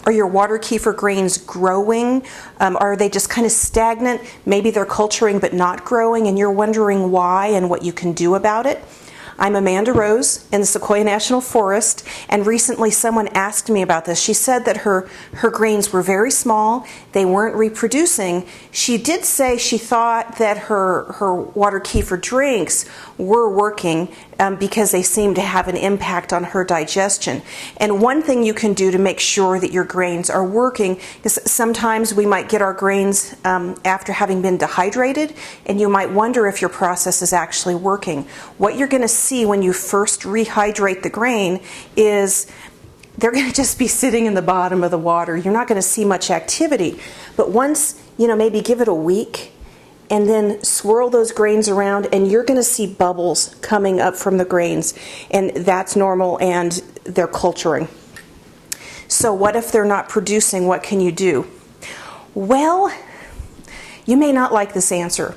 Are your water kefir grains growing? Are they just kind of stagnant? Maybe they're culturing but not growing, and you're wondering why and what you can do about it. I'm Amanda Rose in the Sequoia National Forest, and recently someone asked me about this. She said that her grains were very small, they weren't reproducing. She did say she thought that her water kefir drinks were working because they seemed to have an impact on her digestion. And one thing you can do to make sure that your grains are working is sometimes we might get our grains after having been dehydrated, and you might wonder if your process is actually working. What you're going to see when you first rehydrate the grain is they're going to just be sitting in the bottom of the water. You're not going to see much activity. But once, maybe give it a week, and then swirl those grains around, and you're going to see bubbles coming up from the grains, and that's normal, and they're culturing. So what if they're not producing? What can you do? Well, you may not like this answer.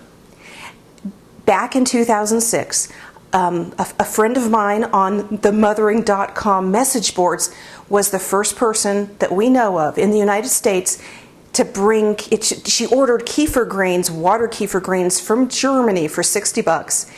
Back in 2006, a friend of mine on the mothering.com message boards was the first person that we know of in the United States to bring it. She ordered kefir grains, water kefir grains from Germany for $60.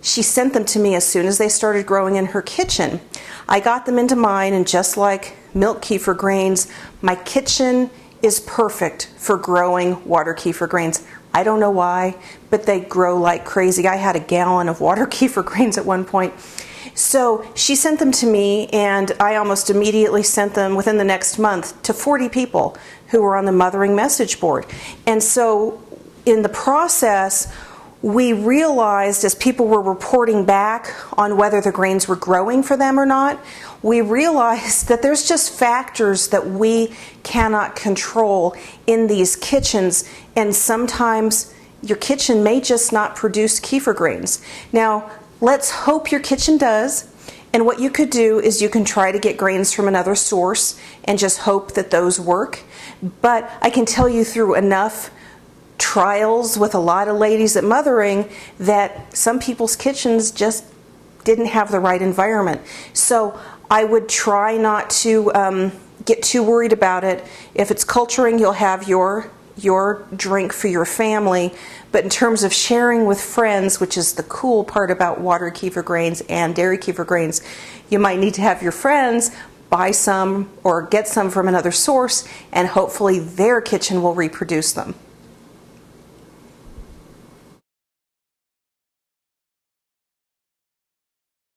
She sent them to me as soon as they started growing in her kitchen. I got them into mine, and just like milk kefir grains, my kitchen is perfect for growing water kefir grains. I don't know why, but they grow like crazy. I had a gallon of water kefir grains at one point. So she sent them to me, and I almost immediately sent them within the next month to 40 people who were on the Mothering message board. And so in the process, we realized, as people were reporting back on whether the grains were growing for them or not, we realized that there's just factors that we cannot control in these kitchens, and sometimes your kitchen may just not produce kefir grains. Now, let's hope your kitchen does, and what you could do is you can try to get grains from another source and just hope that those work. But I can tell you through enough trials with a lot of ladies at Mothering that some people's kitchens just didn't have the right environment. So I would try not to get too worried about it. If it's culturing, you'll have your drink for your family. But in terms of sharing with friends, which is the cool part about water kefir grains and dairy kefir grains, you might need to have your friends buy some or get some from another source, and hopefully their kitchen will reproduce them.